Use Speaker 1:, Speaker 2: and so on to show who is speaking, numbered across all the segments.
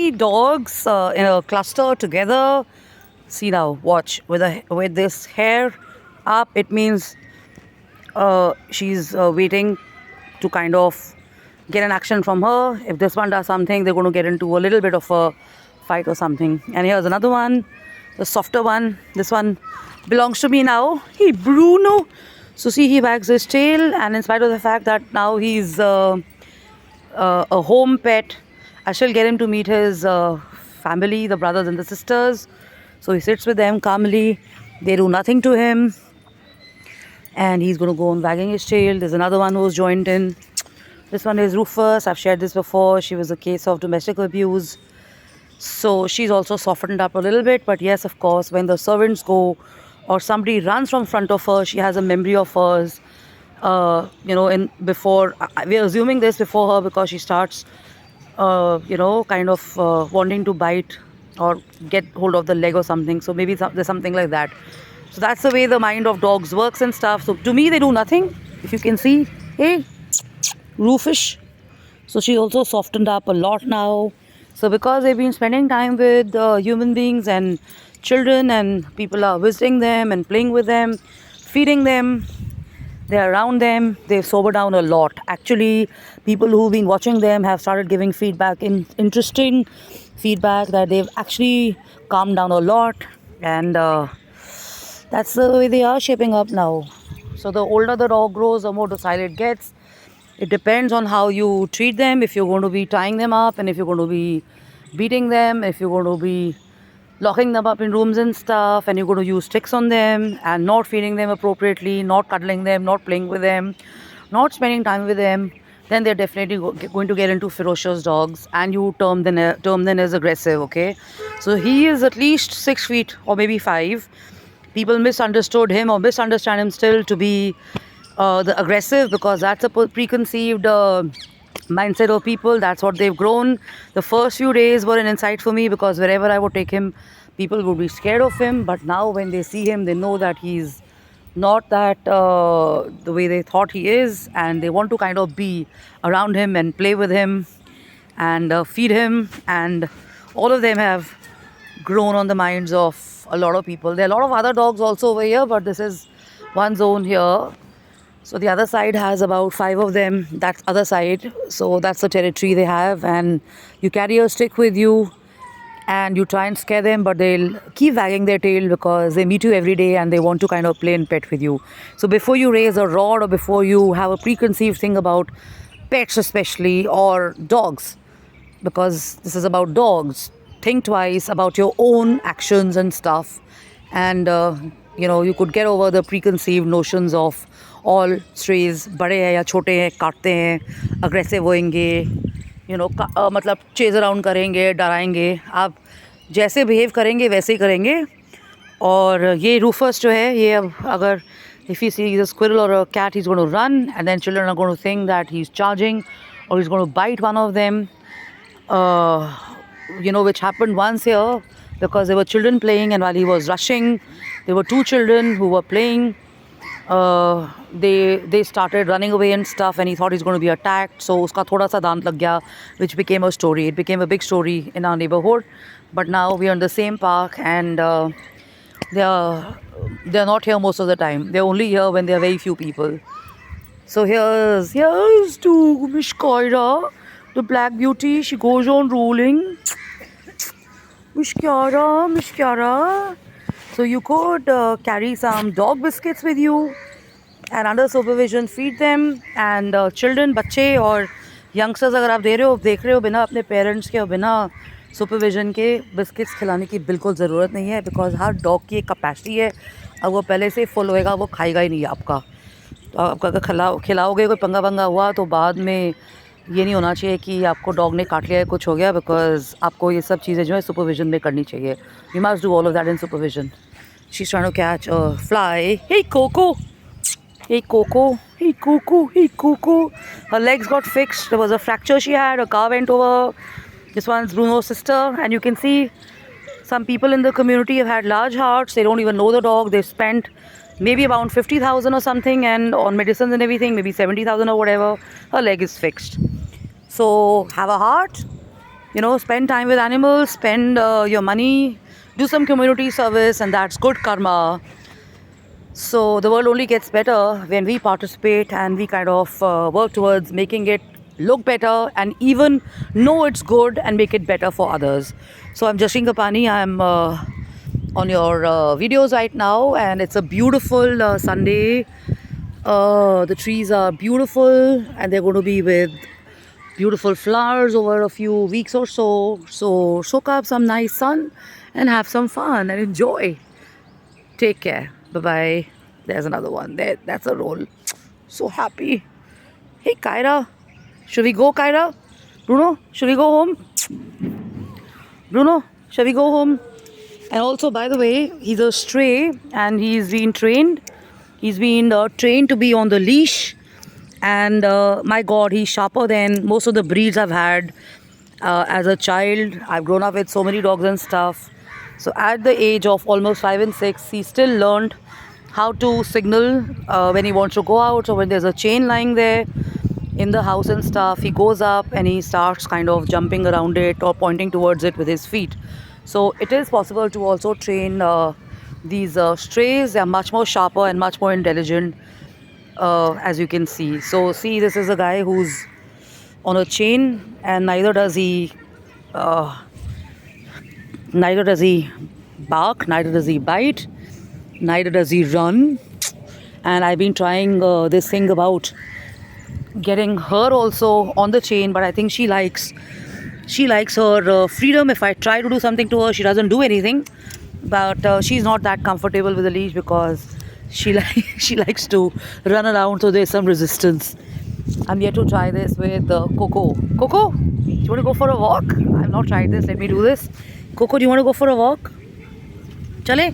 Speaker 1: 3 dogs in a cluster together. See now, watch with this hair up. It means she's waiting to kind of get an action from her. If this one does something, they're going to get into a little bit of a fight or something. And here's another one, the softer one. This one belongs to me now. Hey, Bruno. So see, he wags his tail, and in spite of the fact that now he's a home pet, I shall get him to meet his family, the brothers and the sisters. So he sits with them calmly. They do nothing to him. And he's going to go on wagging his tail. There's another one who's joined in. This one is Rufus. I've shared this before. She was a case of domestic abuse. So she's also softened up a little bit. But yes, of course, when the servants go or somebody runs from front of her, she has a memory of hers. We're assuming this before her because she starts, kind of wanting to bite or get hold of the leg or something. So maybe there's something like that. So that's the way the mind of dogs works and stuff. So to me, they do nothing. If you can see, hey, Rufus. So she's also softened up a lot now. So because they've been spending time with human beings and children, and people are visiting them and playing with them, feeding them, they're around them, they've sobered down a lot. Actually, people who've been watching them have started giving feedback, interesting feedback, that they've actually calmed down a lot. And that's the way they are shaping up now. So the older the dog grows, the more docile it gets. It depends on how you treat them. If you're going to be tying them up, and if you're going to be beating them, if you're going to be locking them up in rooms and stuff, and you're going to use tricks on them and not feeding them appropriately, not cuddling them, not playing with them, not spending time with them, then they're definitely going to get into ferocious dogs, and you term them as aggressive, okay? So he is at least 6 feet or maybe 5. People misunderstood him or misunderstand him still to be the aggressive, because that's a preconceived mindset of people. That's what they've grown. The first few days were an insight for me, because wherever I would take him, people would be scared of him. But now when they see him, they know that he's not that the way they thought he is, and they want to kind of be around him and play with him and feed him. And all of them have grown on the minds of a lot of people. There are a lot of other dogs also over here, but this is one zone here. So the other side has about 5 of them, that other side. So that's the territory they have. And you carry a stick with you and you try and scare them, but they'll keep wagging their tail because they meet you every day and they want to kind of play and pet with you. So before you raise a rod, or before you have a preconceived thing about pets especially, or dogs, because this is about dogs, think twice about your own actions and stuff. And you could get over the preconceived notions of all strays, बड़े हैं या छोटे हैं, काटते हैं, aggressive होएंगे, मतलब chase around करेंगे, डराएंगे. आप जैसे behave करेंगे वैसे ही करेंगे. और ये Rufus जो है, ये अब अगर if he sees a squirrel or a cat, he's going to run, and then children are going to think that he's charging or he's going to bite one of them. Which happened once here, because there were children playing, and while he was rushing, there were 2 children who were playing. They started running away and stuff, and he thought he's going to be attacked. So uska thoda sa dant lag gaya, which became a story. It became a big story in our neighborhood. But now we are in the same park, and they're not here most of the time. They're only here when there are very few people. So here's to Miss Koira, the black beauty. She goes on rolling. Miss Kiara. So you could carry some dog biscuits with you, and under supervision feed them. And children, बच्चे और youngsters अगर आप देख रहे हो बिना अपने parents के और बिना supervision के biscuits खिलाने की बिल्कुल ज़रूरत नहीं है, because हर dog की एक capacity है. अब वो पहले से full होएगा, वो खाएगा ही नहीं आपका. तो आपका अगर खिलाओगे, कोई पंगा हुआ, तो बाद में ये नहीं होना चाहिए कि आपको डॉग ने काट लिया है, कुछ हो गया, बिकॉज आपको ये सब चीज़ें जो है सुपरविजन में करनी चाहिए. You must do all of that in supervision. She is trying to catch a fly. Hey Coco, hey Coco. Her legs got fixed. There was a fracture she had. A car went over. This one's Bruno's sister, and you can see some people in the community have had large hearts. They don't even know the dog. They spent maybe around 50,000 or something, and on medicines and everything, maybe 70,000 or whatever. Her leg is fixed. So have a heart, You know, spend time with animals, spend your money, do some community service, and that's good karma. So the world only gets better when we participate and we kind of work towards making it look better and even know it's good and make it better for others. So I'm Jashin Kapani. I'm on your videos right now, and it's a beautiful Sunday. The trees are beautiful, and they're going to be with beautiful flowers over a few weeks or so. So soak up some nice sun and have some fun and enjoy. Take care. Bye bye. There's another one. There, that's a roll. So happy. Hey, Kyra. Should we go, Kyra? Bruno, should we go home? Bruno, shall we go home? And also, by the way, he's a stray and he's been trained. He's been trained to be on the leash. And my God, he's sharper than most of the breeds I've had as a child. I've grown up with so many dogs and stuff. So at the age of almost 5 and 6, he still learned how to signal when he wants to go out, or when there's a chain lying there in the house and stuff. He goes up and he starts kind of jumping around it or pointing towards it with his feet. So it is possible to also train these strays. They are much more sharper and much more intelligent, as you can see. So see, this is a guy who's on a chain, and neither does he bark, neither does he bite, neither does he run. And I've been trying this thing about getting her also on the chain, but I think she likes her freedom. If I try to do something to her, she doesn't do anything. But she's not that comfortable with the leash because she likes to run around, so there's some resistance. I'm yet to try this with Coco. Coco, do you want to go for a walk? I've not tried this. Let me do this. Coco, do you want to go for a walk? Chale?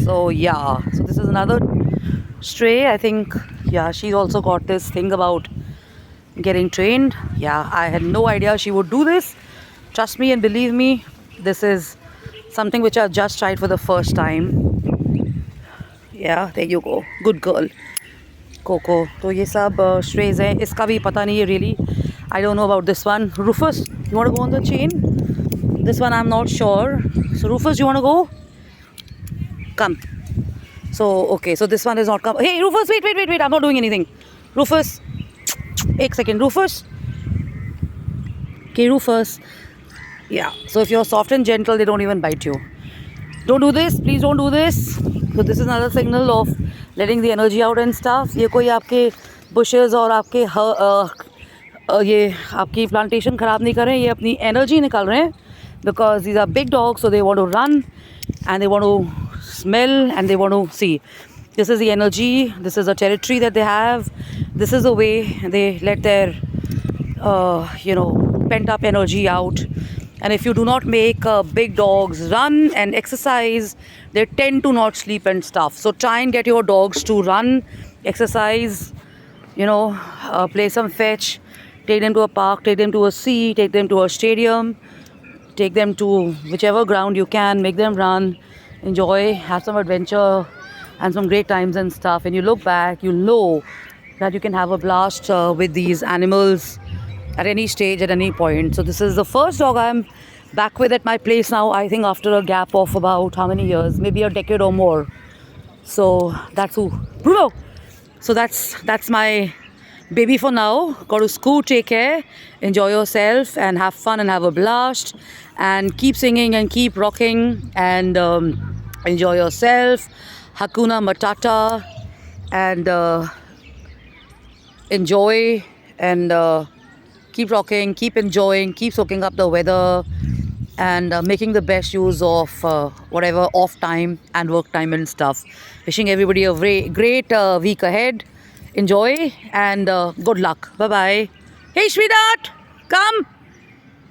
Speaker 1: So yeah, so this is another stray. I think, yeah, she's also got this thing about getting trained. Yeah, I had no idea she would do this. Trust me and believe me, this is something which I've just tried for the first time. Yeah, there you go. Good girl. Coco. तो ये सब strays हैं. इसका भी पता नहीं है really. I don't know about this one. Rufus, you want to go on the chain? This one I'm not sure. So Rufus, you want to go? Come. So okay, so this one is not come. Hey Rufus, wait. I'm not doing anything. Rufus, 1 second. Rufus. Okay, Rufus. Yeah. So if you're soft and gentle, they don't even bite you. Don't do this. Please don't do this. So this is another signal of letting the energy out and stuff. ये कोई आपके bushes और आपके ये आपकी plantation खराब नहीं कर रहे हैं. ये अपनी energy निकाल रहे हैं, because these are big dogs, so they want to run and they want to smell and they want to see. This is the energy. This is the territory that they have. This is the way they let their pent up energy out. And if you do not make big dogs run and exercise, they tend to not sleep and stuff. So try and get your dogs to run, exercise, play some fetch, take them to a park, take them to a sea, take them to a stadium, take them to whichever ground you can, make them run, enjoy, have some adventure and some great times and stuff. And you look back, you'll know that you can have a blast with these animals at any stage, at any point. So this is the first dog I'm back with at my place now, I think after a gap of about how many years, maybe a decade or more. So that's who, Bruno. So that's my baby for now. Go to school, take care, enjoy yourself and have fun and have a blast, and keep singing and keep rocking and enjoy yourself. Hakuna Matata, and enjoy and keep rocking, keep enjoying, keep soaking up the weather, and making the best use of whatever off time and work time and stuff. Wishing everybody a great week ahead. Enjoy and good luck. Bye bye. Hey Sweetheart, come.